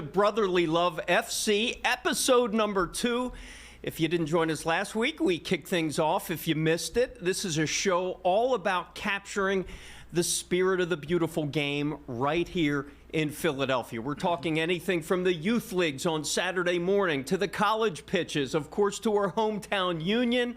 Brotherly Love FC, episode number 2. If you didn't join us last week, we kicked things off. If you missed it, this is a show all about capturing the spirit of the beautiful game right here in Philadelphia. We're talking anything from the youth leagues on Saturday morning to the college pitches, of course, to our hometown Union,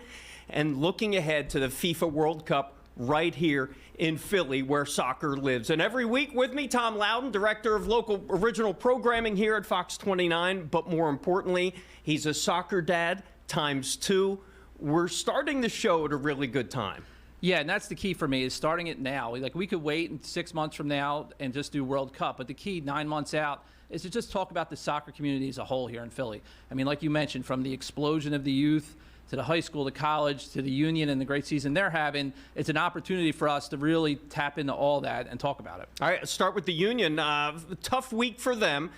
and looking ahead to the FIFA World Cup right here in Philly, where soccer lives. And every week with me, Tom Loudon, director of local original programming here at Fox 29. But more importantly, he's a soccer dad ×2. We're starting the show at a really good time. Yeah, and that's the key for me, is starting it now. Like, we could wait 6 months from now and just do World Cup, but the key 9 months out is to just talk about the soccer community as a whole here in Philly. I mean, like you mentioned, from the explosion of the youth to the high school, to college, to the Union, and the great season they're having, it's an opportunity for us to really tap into all that and talk about it. All right, let's start with the Union. Tough week for them.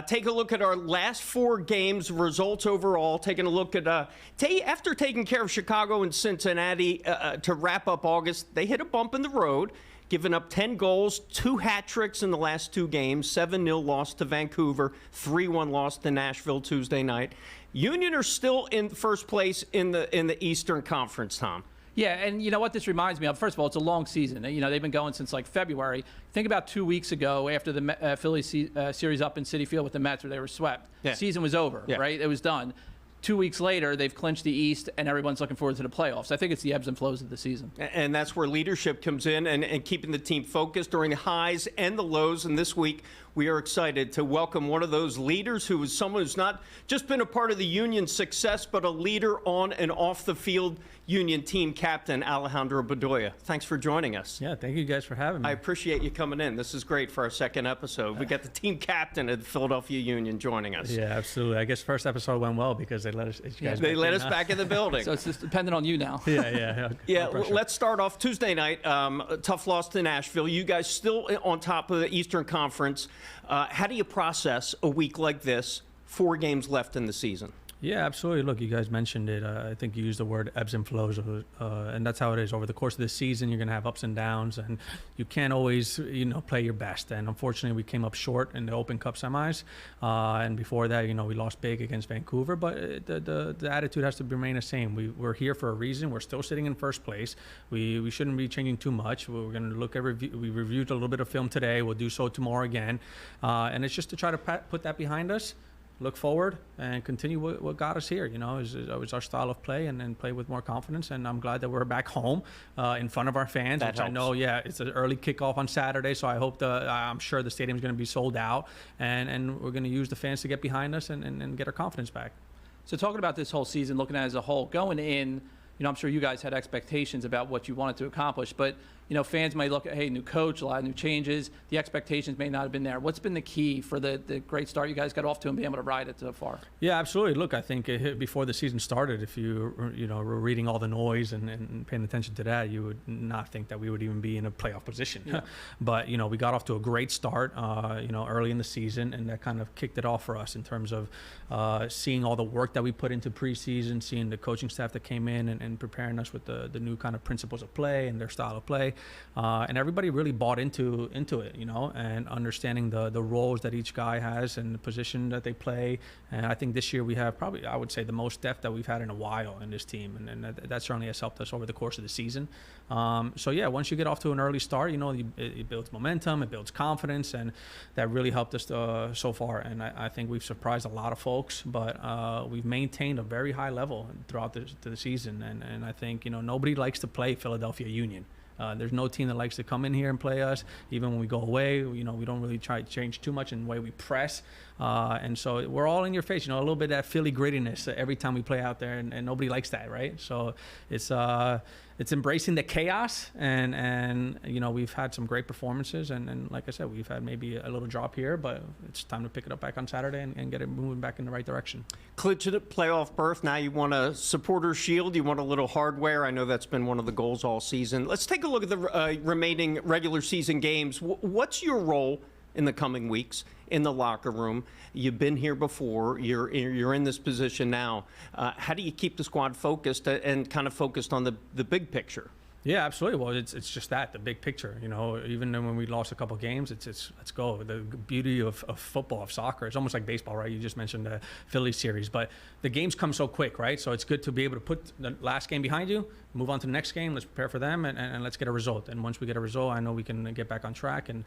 Take a look at our last 4 games, results overall. Taking a look at, after taking care of Chicago and Cincinnati to wrap up August, they hit a bump in the road, giving up 10 goals, 2 hat tricks in the last 2 games, 7-0 loss to Vancouver, 3-1 loss to Nashville Tuesday night. Union are still in first place in the Eastern Conference, Tom. Yeah, and you know what this reminds me of? First of all, it's a long season. You know, they've been going since like February. Think about 2 weeks ago after the Philly series up in Citi Field with the Mets where they were swept. Yeah. The season was over, right? It was done. 2 weeks later, they've clinched the East, and everyone's looking forward to the playoffs. I think it's the ebbs and flows of the season. And that's where leadership comes in and keeping the team focused during the highs and the lows. And this week, we are excited to welcome one of those leaders who is someone who's not just been a part of the Union's success, but a leader on and off the field. Union team captain, Alejandro Bedoya. Thanks for joining us. Yeah, thank you guys for having me. I appreciate you coming in. This is great for our second episode. We got the team captain of the Philadelphia Union joining us. Yeah, absolutely. I guess first episode went well because they let us. They let us back in the building. So it's just dependent on you now. Yeah. Let's start off Tuesday night. A tough loss to Nashville. You guys still on top of the Eastern Conference. How do you process a week like this? 4 games left in the season. Yeah, absolutely. Look, you guys mentioned it. I think you used the word ebbs and flows, and that's how it is. Over the course of the season, you're going to have ups and downs, and you can't always, play your best. And unfortunately, we came up short in the Open Cup semis, and before that, we lost big against Vancouver. But the attitude has to remain the same. We're here for a reason. We're still sitting in first place. We shouldn't be changing too much. We're going to look at we reviewed a little bit of film today. We'll do so tomorrow again, and it's just to try to put that behind us. Look forward and continue what got us here. Is our style of play and play with more confidence. And I'm glad that we're back home in front of our fans, which helps. I know, it's an early kickoff on Saturday, so I hope I'm sure the stadium's going to be sold out, and we're going to use the fans to get behind us and get our confidence back. So talking about this whole season, looking at it as a whole, going in, I'm sure you guys had expectations about what you wanted to accomplish, but fans might look at, hey, new coach, a lot of new changes. The expectations may not have been there. What's been the key for the great start you guys got off to and being able to ride it so far? Yeah, absolutely. Look, I think before the season started, if you were reading all the noise and paying attention to that, you would not think that we would even be in a playoff position. Yeah. But, we got off to a great start, early in the season, and that kind of kicked it off for us in terms of seeing all the work that we put into preseason, seeing the coaching staff that came in and preparing us with the new kind of principles of play and their style of play. And everybody really bought into it, and understanding the roles that each guy has and the position that they play. And I think this year we have probably, I would say, the most depth that we've had in a while in this team, and that certainly has helped us over the course of the season. Once you get off to an early start, it builds momentum, it builds confidence, and that really helped us so far. And I think we've surprised a lot of folks, but we've maintained a very high level throughout the season. And I think, nobody likes to play Philadelphia Union. There's no team that likes to come in here and play us. Even when we go away, we don't really try to change too much in the way we press. And so we're all in your face, a little bit of that Philly grittiness every time we play out there, and nobody likes that, right? So it's embracing the chaos, and we've had some great performances, and like I said, we've had maybe a little drop here, but it's time to pick it up back on Saturday and get it moving back in the right direction. Clinch it, playoff berth. Now you want a supporter shield. You want a little hardware. I know that's been one of the goals all season. Let's take a look at the remaining regular season games. What's your role in the coming weeks in the locker room? You've been here before. You're in this position now. How do you keep the squad focused and kind of focused on the big picture? Yeah, absolutely. Well, it's just that, the big picture. Even when we lost a couple games, it's let's go. The beauty of football, of soccer, it's almost like baseball, right? You just mentioned the Philly series, but the games come so quick, right? So it's good to be able to put the last game behind you, move on to the next game. Let's prepare for them, and let's get a result. And once we get a result, I know we can get back on track. And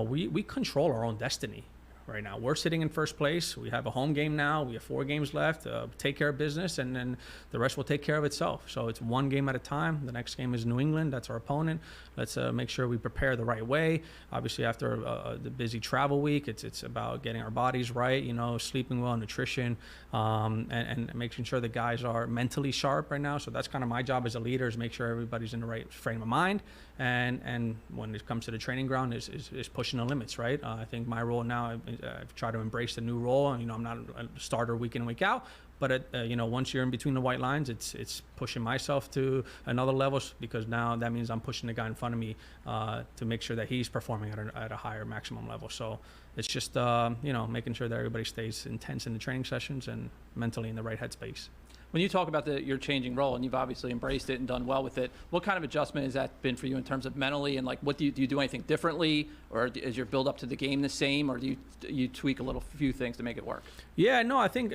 we control our own destiny. Right now, we're sitting in first place. We have a home game now. We have 4 games left. Take care of business, and then the rest will take care of itself. So it's one game at a time. The next game is New England. That's our opponent. Let's make sure we prepare the right way. Obviously, after the busy travel week, it's about getting our bodies right. Sleeping well, nutrition, and making sure the guys are mentally sharp right now. So that's kind of my job as a leader, is make sure everybody's in the right frame of mind. And when it comes to the training ground, is pushing the limits, right? I think my role now, I've tried to embrace the new role. I'm not a starter week in, week out, but once you're in between the white lines, it's pushing myself to another level, because now that means I'm pushing the guy in front of me to make sure that he's performing at a higher maximum level. So it's just making sure that everybody stays intense in the training sessions and mentally in the right headspace. When you talk about your changing role, and you've obviously embraced it and done well with it, what kind of adjustment has that been for you in terms of mentally, and what do you do anything differently, or is your build up to the game the same, or do you tweak a few things to make it work? Yeah, no, I think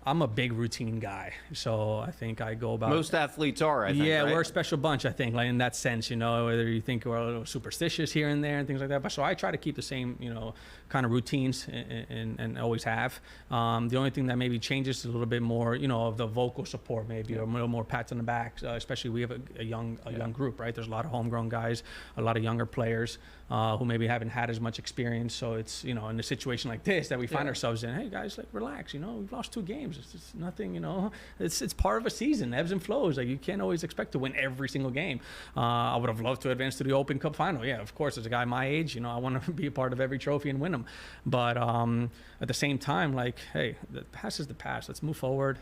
I'm a big routine guy, so I think I go about. Most athletes are, I think. Yeah, right? we're a special bunch, I think, in that sense. Whether you think we're a little superstitious here and there and things like that, but so I try to keep the same, kind of routines and always have. The only thing that maybe changes is a little bit more, of the vocal support, maybe, or a little more pats on the back. Especially we have a young group, right? There's a lot of homegrown guys, a lot of younger players who maybe haven't had as much experience. So it's in a situation like this that we find ourselves in. Hey guys, relax. We've lost 2 games. It's nothing. It's part of a season, ebbs and flows. You can't always expect to win every single game. I would have loved to advance to the Open Cup final. Yeah, of course. As a guy my age, I want to be a part of every trophy and win them. But at the same time, hey, the past is the past. Let's move forward.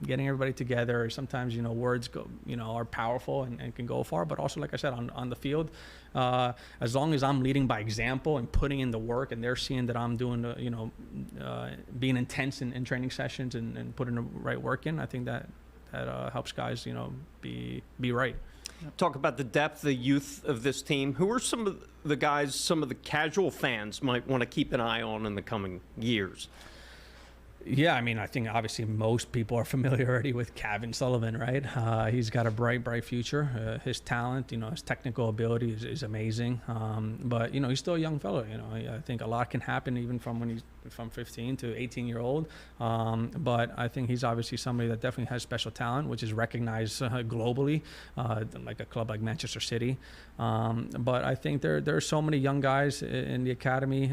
Getting everybody together. Sometimes words go, are powerful and can go far. But also, like I said, on the field, as long as I'm leading by example and putting in the work, and they're seeing that I'm doing being intense in training sessions and putting the right work in, I think that helps guys be right. Talk about the depth, the youth of this team. Who are some of the guys, some of the casual fans might want to keep an eye on in the coming years? Yeah, I think obviously most people are familiar already with Kevin Sullivan, right? He's got a bright future. His talent, his technical ability is amazing. But he's still a young fellow. I think a lot can happen even from from 15 to 18-year-old. But I think he's obviously somebody that definitely has special talent, which is recognized globally, like a club like Manchester City. But I think there are so many young guys in the academy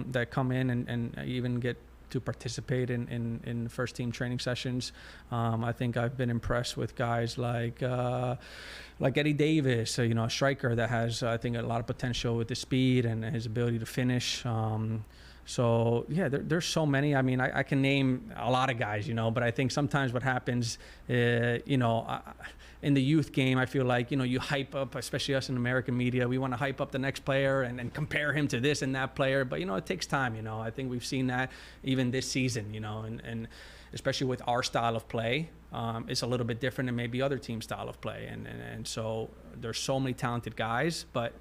that come in and even get to participate in first team training sessions. I think I've been impressed with guys like Eddie Davis, a striker that has, I think, a lot of potential with the speed and his ability to finish. So yeah, there's so many. I can name a lot of guys, but I think sometimes what happens, in the youth game, I feel like, you hype up, especially us in American media, we want to hype up the next player and compare him to this and that player. But, it takes time, I think we've seen that even this season, and especially with our style of play, it's a little bit different than maybe other teams' style of play. And so there's so many talented guys, but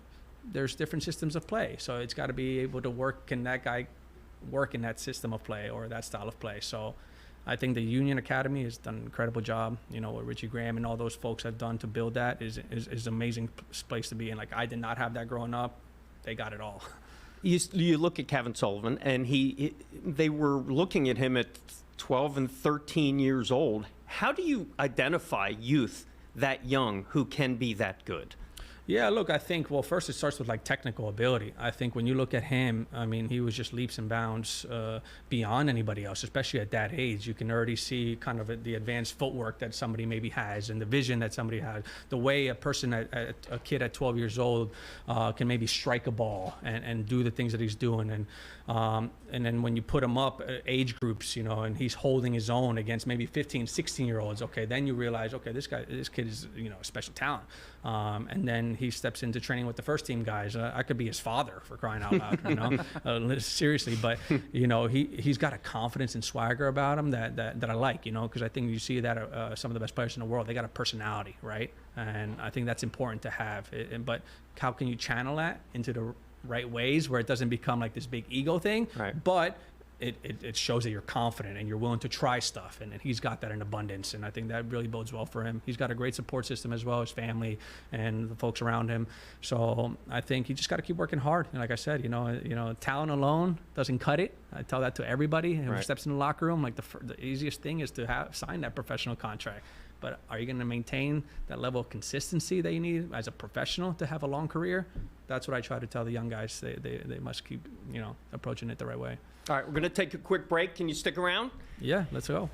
there's different systems of play. So it's got to be able to work. Can that guy work in that system of play or that style of play? So I think the Union Academy has done an incredible job. What Richie Graham and all those folks have done to build that is an amazing place to be in. I did not have that growing up. They got it all. You look at Kevin Sullivan, and they were looking at him at 12 and 13 years old. How do you identify youth that young who can be that good? Yeah, look, I think, well, first it starts with technical ability. I think when you look at him, he was just leaps and bounds beyond anybody else, especially at that age. You can already see kind of the advanced footwork that somebody maybe has and the vision that somebody has. The way a kid at 12 years old can maybe strike a ball and do the things that he's doing. And then when you put him up age groups, and he's holding his own against maybe 15, 16-year-olds, okay, then you realize, okay, this kid is, a special talent. And then he steps into training with the first team guys. I could be his father, for crying out loud, you know, seriously. But, you know, he's got a confidence and swagger about him that I like, you know, because I think you see that some of the best players in the world, they got a personality, right? And I think that's important to have. But how can you channel that into the right ways where it doesn't become like this big ego thing, right? But it shows that you're confident and you're willing to try stuff, and he's got that in abundance, and I think that really bodes well for him. He's got a great support system as well, his family and the folks around him. So I think he just got to keep working hard. And like I said, you know, talent alone doesn't cut it. I tell that to everybody who steps in the locker room. Like the easiest thing is to sign that professional contract. But are you going to maintain that level of consistency that you need as a professional to have a long career? That's what I try to tell the young guys. They must keep, you know, approaching it the right way. All right, we're going to take a quick break. Can you stick around? Yeah, let's go.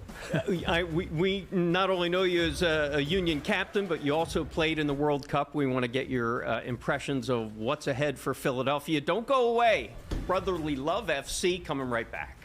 We not only know you as a Union captain, but you also played in the World Cup. We want to get your impressions of what's ahead for Philadelphia. Don't go away. Brotherly Love FC coming right back.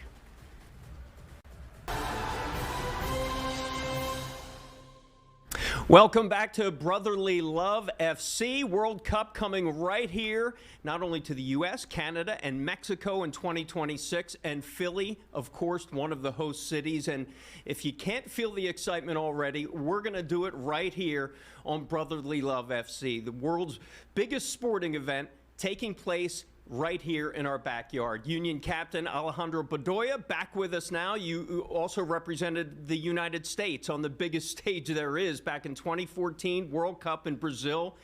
Welcome back to Brotherly Love FC. World Cup coming right here, not only to the U.S., Canada, and Mexico in 2026, and Philly, of course, one of the host cities. And if you can't feel the excitement already, we're going to do it right here on Brotherly Love FC, the world's biggest sporting event taking place right here in our backyard. Union captain Alejandro Bedoya back with us now. You also represented the United States on the biggest stage there is back in 2014 World Cup in Brazil.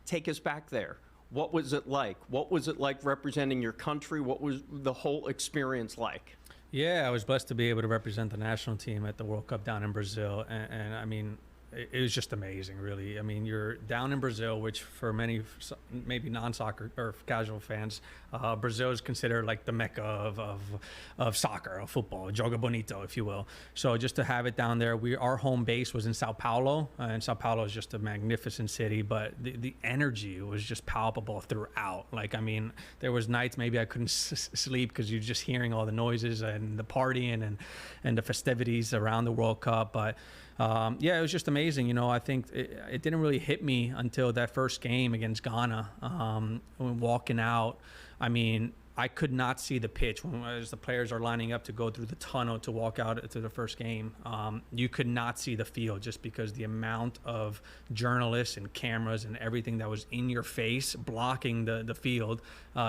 Take us back there. What was it like? What was it like representing your country? What was the whole experience like? Yeah, I was blessed to be able to represent the national team at the World Cup down in Brazil. And I mean, it was just amazing, really. I mean, you're down in Brazil, which for many, maybe non-soccer or casual fans, Brazil is considered like the mecca of soccer, of football, joga bonito, if you will. So just to have it down there, our home base was in Sao Paulo, and Sao Paulo is just a magnificent city, but the energy was just palpable throughout. Like, I mean, there was nights maybe I couldn't sleep because you're just hearing all the noises and the partying and the festivities around the World Cup, but yeah, it was just amazing. You know, I think it didn't really hit me until that first game against Ghana. When walking out, I mean, I could not see the pitch as the players are lining up to go through the tunnel to walk out to the first game. You could not see the field just because the amount of journalists and cameras and everything that was in your face blocking the field.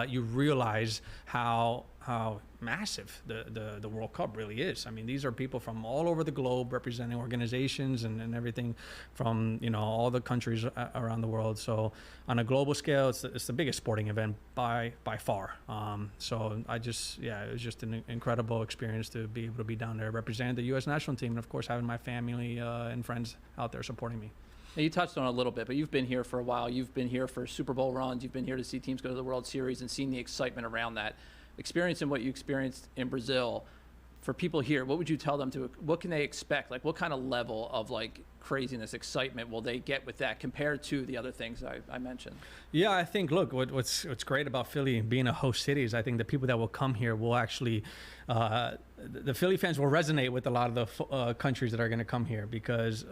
You realize how massive the World Cup really is. I mean, these are people from all over the globe representing organizations and everything from, you know, all the countries around the world. So on a global scale, it's the biggest sporting event by far. So it was just an incredible experience to be able to be down there representing the U.S. national team, and of course having my family and friends out there supporting me. Now, you touched on it a little bit, but you've been here for a while. You've been here for Super Bowl runs. You've been here to see teams go to the World Series and seen the excitement around that. Experiencing what you experienced in Brazil, for people here, what would you tell them what can they expect? Like, what kind of level of like craziness, excitement will they get with that compared to the other things I mentioned? Yeah, I think, look, what's great about Philly being a host city is I think the people that will come here will actually, the Philly fans will resonate with a lot of the countries that are going to come here, because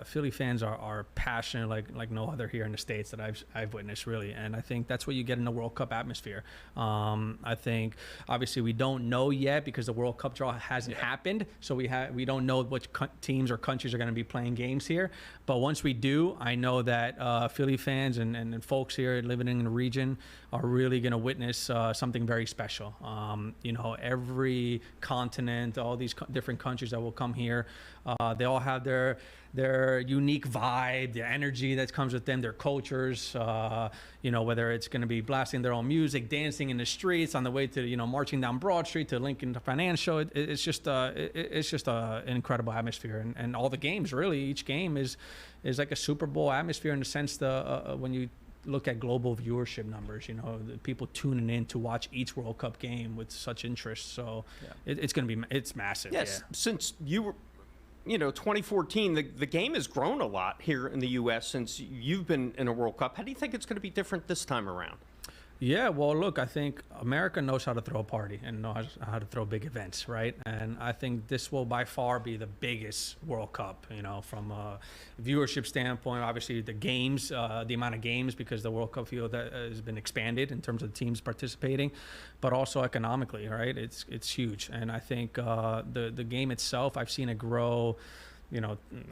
Philly fans are passionate like no other here in the States that I've witnessed, really. And I think that's what you get in the World Cup atmosphere. I think obviously we don't know yet because the World Cup draw hasn't happened, so we don't know which teams or countries are going to be playing games here. But once we do, I know that Philly fans and folks here living in the region are really going to witness something very special. You know, every continent, all these different countries that will come here, they all have their unique vibe, the energy that comes with them, their cultures, you know, whether it's going to be blasting their own music, dancing in the streets on the way to, you know, marching down Broad Street to Lincoln Financial. It's just an incredible atmosphere. And all the games, really, each game is like a Super Bowl atmosphere in the sense when you look at global viewership numbers, you know, the people tuning in to watch each World Cup game with such interest. So it's massive. Yes, since you were, you know, 2014, the game has grown a lot here in the U.S. since you've been in a World Cup. How do you think it's going to be different this time around? Yeah, well, look, I think America knows how to throw a party and knows how to throw big events, right? And I think this will by far be the biggest World Cup, from a viewership standpoint. Obviously, the games, the amount of games, because the World Cup field has been expanded in terms of teams participating, but also economically, right? It's huge. And I think the game itself, I've seen it grow.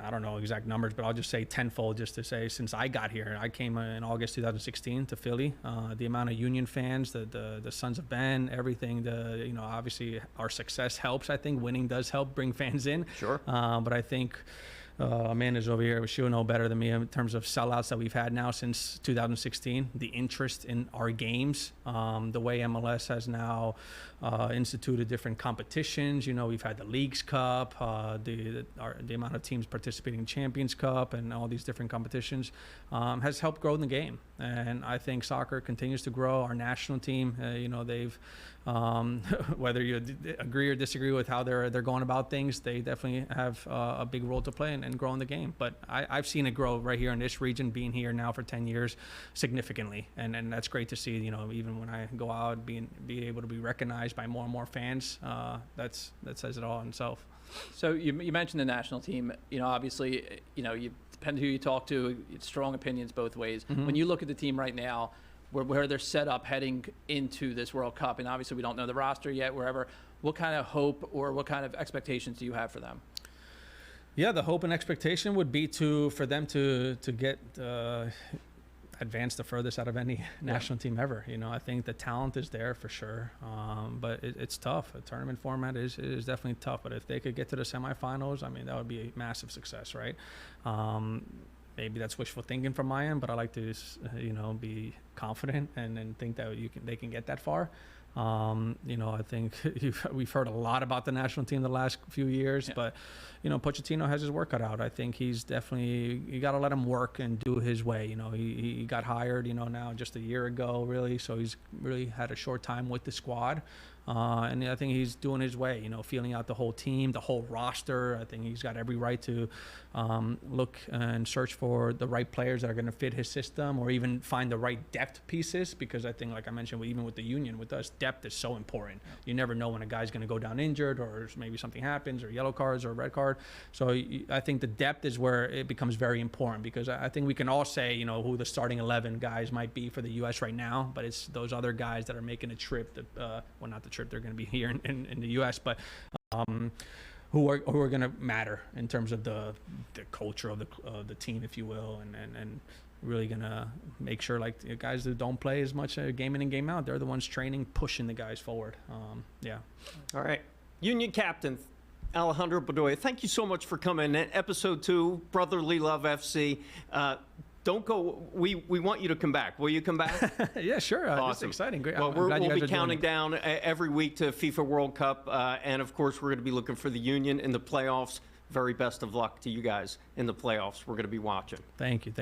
I don't know exact numbers, but I'll just say tenfold, just to say, since I got here. I came in August 2016 to Philly. The amount of Union fans, the Sons of Ben, everything, obviously our success helps. I think winning does help bring fans in. Sure. But I think Amanda's over here, she'll know better than me in terms of sellouts that we've had now since 2016, the interest in our games, the way MLS has now instituted different competitions. We've had the Leagues Cup, the amount of teams participating in Champions Cup and all these different competitions has helped grow the game. And I think soccer continues to grow. Our national team, they've, whether you agree or disagree with how they're going about things, they definitely have a big role to play in growing the game. But I've seen it grow right here in this region, being here now for 10 years, significantly. And that's great to see, even when I go out, be able to be recognized by more and more fans, that says it all in itself. So you mentioned the national team. Obviously, you depend who you talk to. It's strong opinions both ways. Mm-hmm. When you look at the team right now, where they're set up heading into this World Cup, and obviously we don't know the roster yet, what kind of hope or what kind of expectations do you have for them? Yeah, the hope and expectation would be for them to get advance the furthest out of any national team ever. I think the talent is there for sure, but it's tough. A tournament format is definitely tough, but if they could get to the semifinals, that would be a massive success, right? Maybe that's wishful thinking from my end, but I like to be confident and think that they can get that far. I think we've heard a lot about the national team the last few years, but Pochettino has his work cut out. I think he's definitely, you got to let him work and do his way. He got hired, now just a year ago, really. So he's really had a short time with the squad. And I think he's doing his way, feeling out the whole team, the whole roster. I think he's got every right to look and search for the right players that are going to fit his system, or even find the right depth pieces, because I think, like I mentioned, even with the Union, with us, depth is so important. You never know when a guy's going to go down injured, or maybe something happens, or yellow cards or red card. So I think the depth is where it becomes very important, because I think we can all say, who the starting 11 guys might be for the U.S. right now, but it's those other guys that are making a trip, not the trip, they're going to be here in the U.S., but who are going to matter in terms of the culture of the team, if you will, and really going to make sure, like, the guys that don't play as much game in and game out, they're the ones training, pushing the guys forward. All right. Union captain Alejandro Bedoya, thank you so much for coming in. Episode 2, Brotherly Love FC. Don't go. We want you to come back. Will you come back? Yeah, sure. Awesome. It's exciting. Great. Well, we'll be counting down every week to FIFA World Cup, and of course, we're going to be looking for the Union in the playoffs. Very best of luck to you guys in the playoffs. We're going to be watching. Thank you.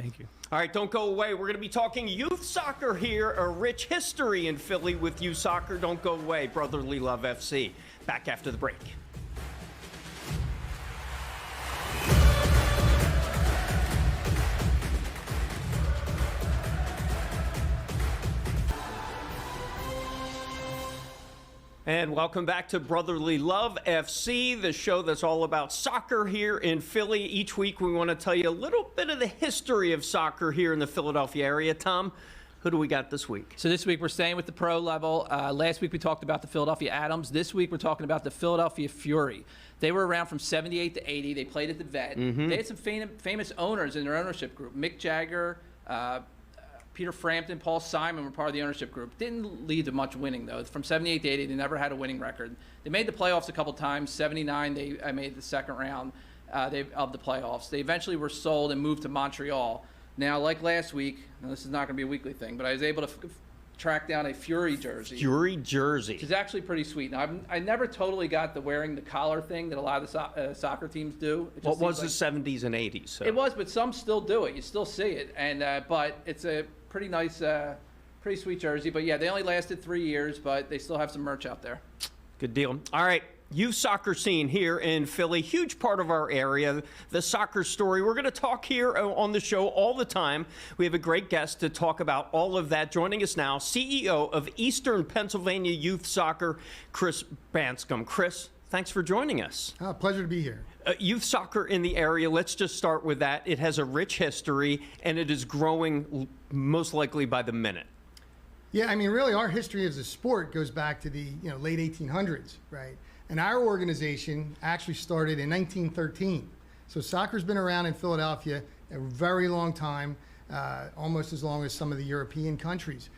All right, don't go away. We're going to be talking youth soccer here, a rich history in Philly with youth soccer. Don't go away. Brotherly Love FC. Back after the break. And welcome back to Brotherly Love FC, the show that's all about soccer here in Philly. Each week we want to tell you a little bit of the history of soccer here in the Philadelphia area. Tom, who do we got this week? So this week we're staying with the pro level. Last week we talked about the Philadelphia Atoms. This week we're talking about the Philadelphia Fury. They were around from 78 to 80. They played at the Vet. Mm-hmm. They had some famous owners in their ownership group. Mick Jagger, Peter Frampton, Paul Simon were part of the ownership group. Didn't lead to much winning, though. From 78 to 80, they never had a winning record. They made the playoffs a couple times. 79, they made the second round of the playoffs. They eventually were sold and moved to Montreal. Now, like last week, now this is not going to be a weekly thing, but I was able to track down a Fury jersey. Fury jersey. Which is actually pretty sweet. Now, I never totally got the wearing the collar thing that a lot of the soccer teams do. What was the 70s and 80s? So. It was, but some still do it. You still see it. And but it's a pretty nice, pretty sweet jersey. But yeah, they only lasted 3 years, but they still have some merch out there. Good deal. All right, youth soccer scene here in Philly, huge part of our area, the soccer story. We're going to talk here on the show all the time. We have a great guest to talk about all of that. Joining us now, CEO of Eastern Pennsylvania Youth Soccer, Chris Branscome. Chris, thanks for joining us. Pleasure to be here. Youth soccer in the area, let's just start with that. It has a rich history, and it is growing most likely by the minute. Yeah, I mean, really, our history as a sport goes back to the late 1800s, right? And our organization actually started in 1913. So soccer's been around in Philadelphia a very long time, almost as long as some of the European countries.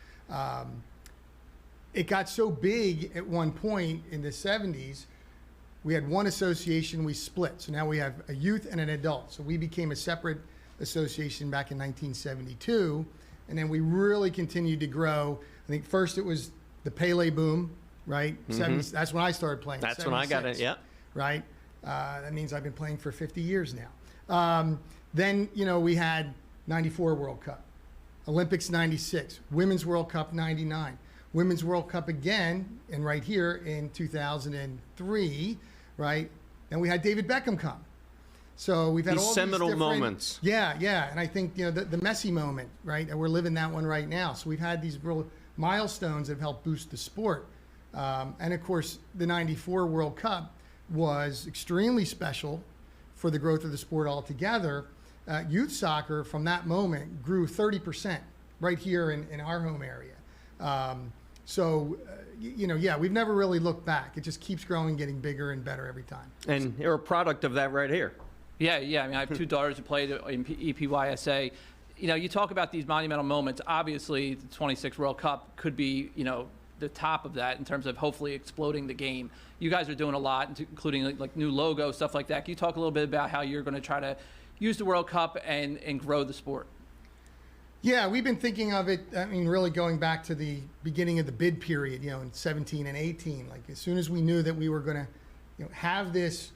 It got so big at one point in the 70s, we had one association, we split. So now we have a youth and an adult. So we became a separate association back in 1972. And then we really continued to grow. I think first it was the Pele boom, right? 70s, that's when I started playing. That's when I got it, yeah. Right? That means I've been playing for 50 years now. Then, we had 94 World Cup, Olympics 96, Women's World Cup 99, Women's World Cup again, and right here in 2003, right? Then we had David Beckham come. So we've had These all seminal these different moments. Yeah. And I think, the Messi moment, right? And we're living that one right now. So we've had these real milestones that have helped boost the sport. And of course, the 94 World Cup was extremely special for the growth of the sport altogether. Youth soccer from that moment grew 30% right here in our home area. We've never really looked back. It just keeps growing, getting bigger and better every time. And you're a product of that right here. Yeah. I mean, I have two daughters who played in EPYSA. You talk about these monumental moments. Obviously, the 26th World Cup could be, the top of that in terms of hopefully exploding the game. You guys are doing a lot, including like new logo, stuff like that. Can you talk a little bit about how you're going to try to use the World Cup and grow the sport? Yeah, we've been thinking of it, I mean, really going back to the beginning of the bid period, in 17 and 18. Like as soon as we knew that we were going to have this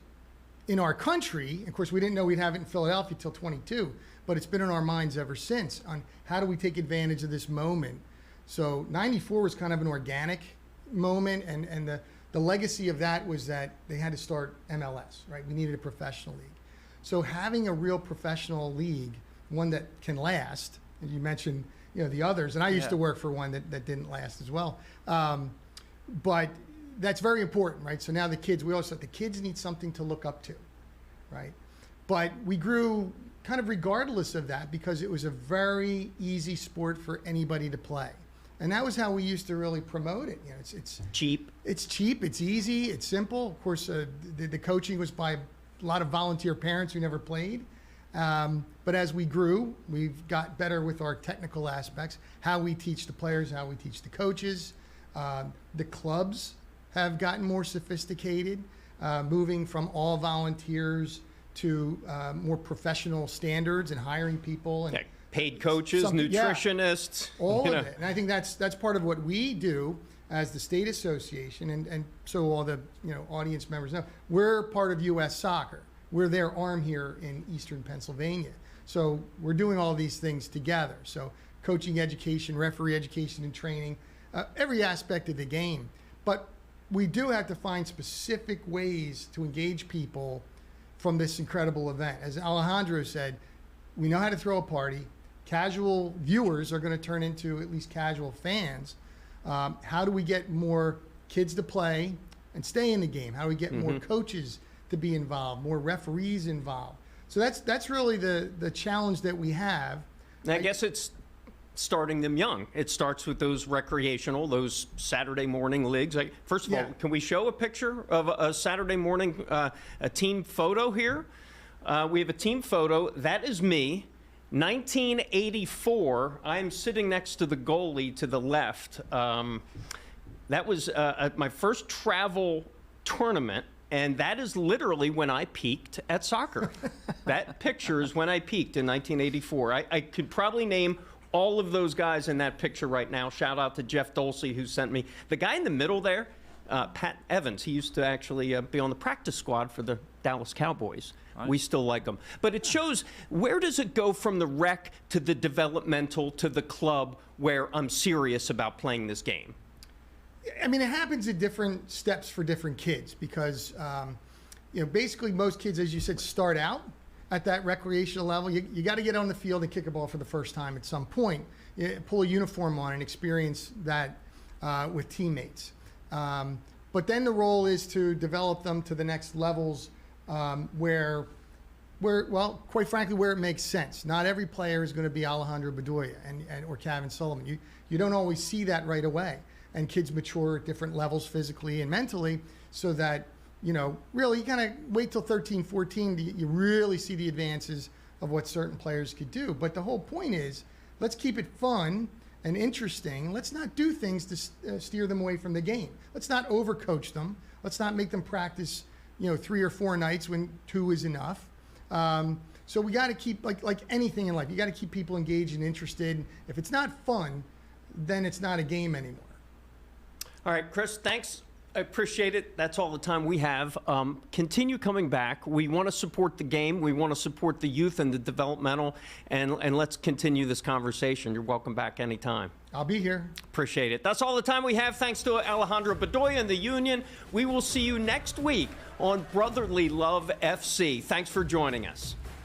in our country, of course, we didn't know we'd have it in Philadelphia till 22, but it's been in our minds ever since on how do we take advantage of this moment. So 94 was kind of an organic moment, and the legacy of that was that they had to start MLS, right? We needed a professional league. So having a real professional league, one that can last, and you mentioned, the others, and I used to work for one that didn't last as well. But that's very important, right? So now we always said the kids need something to look up to, right? But we grew kind of regardless of that because it was a very easy sport for anybody to play. And that was how we used to really promote it. It's cheap. It's cheap. It's easy. It's simple. Of course, the coaching was by a lot of volunteer parents who never played. But as we grew, we've got better with our technical aspects, how we teach the players, how we teach the coaches. The clubs have gotten more sophisticated, moving from all volunteers to more professional standards and hiring people. And paid coaches, nutritionists. All of it. And I think that's part of what we do as the state association. And so all the audience members know, we're part of U.S. Soccer. We're their arm here in Eastern Pennsylvania. So we're doing all these things together. So coaching education, referee education and training, every aspect of the game. But we do have to find specific ways to engage people from this incredible event. As Alejandro said, we know how to throw a party. Casual viewers are going to turn into at least casual fans. How do we get more kids to play and stay in the game? How do we get more coaches to be involved, more referees involved? So that's really the challenge that we have. I guess it's starting them young. It starts with those those Saturday morning leagues. First of all, can we show a picture of a Saturday morning, a team photo here? We have a team photo. That is me. 1984. I'm sitting next to the goalie to the left. That was my first travel tournament. And that is literally when I peaked at soccer. That picture is when I peaked in 1984. I could probably name all of those guys in that picture right now. Shout out to Jeff Dolce, who sent me. The guy in the middle there, Pat Evans, he used to actually be on the practice squad for the Dallas Cowboys. Nice. We still like him. But it shows, where does it go from the rec to the developmental to the club where I'm serious about playing this game? I mean, it happens at different steps for different kids because, basically most kids, as you said, start out at that recreational level. You got to get on the field and kick a ball for the first time at some point. Pull a uniform on and experience that with teammates. But then the role is to develop them to the next levels where, quite frankly, where it makes sense. Not every player is going to be Alejandro Bedoya or Kevin Sullivan. You don't always see that right away. And kids mature at different levels physically and mentally so that, really you kind of wait till 13, 14 you really see the advances of what certain players could do. But the whole point is, let's keep it fun and interesting. Let's not do things to steer them away from the game. Let's not overcoach them. Let's not make them practice, 3 or 4 nights when 2 is enough. So we got to keep, like anything in life, you got to keep people engaged and interested. If it's not fun, then it's not a game anymore. All right, Chris, thanks. I appreciate it. That's all the time we have. Continue coming back. We want to support the game. We want to support the youth and the developmental, and let's continue this conversation. You're welcome back anytime. I'll be here. Appreciate it. That's all the time we have. Thanks to Alejandro Bedoya and the Union. We will see you next week on Brotherly Love FC. Thanks for joining us.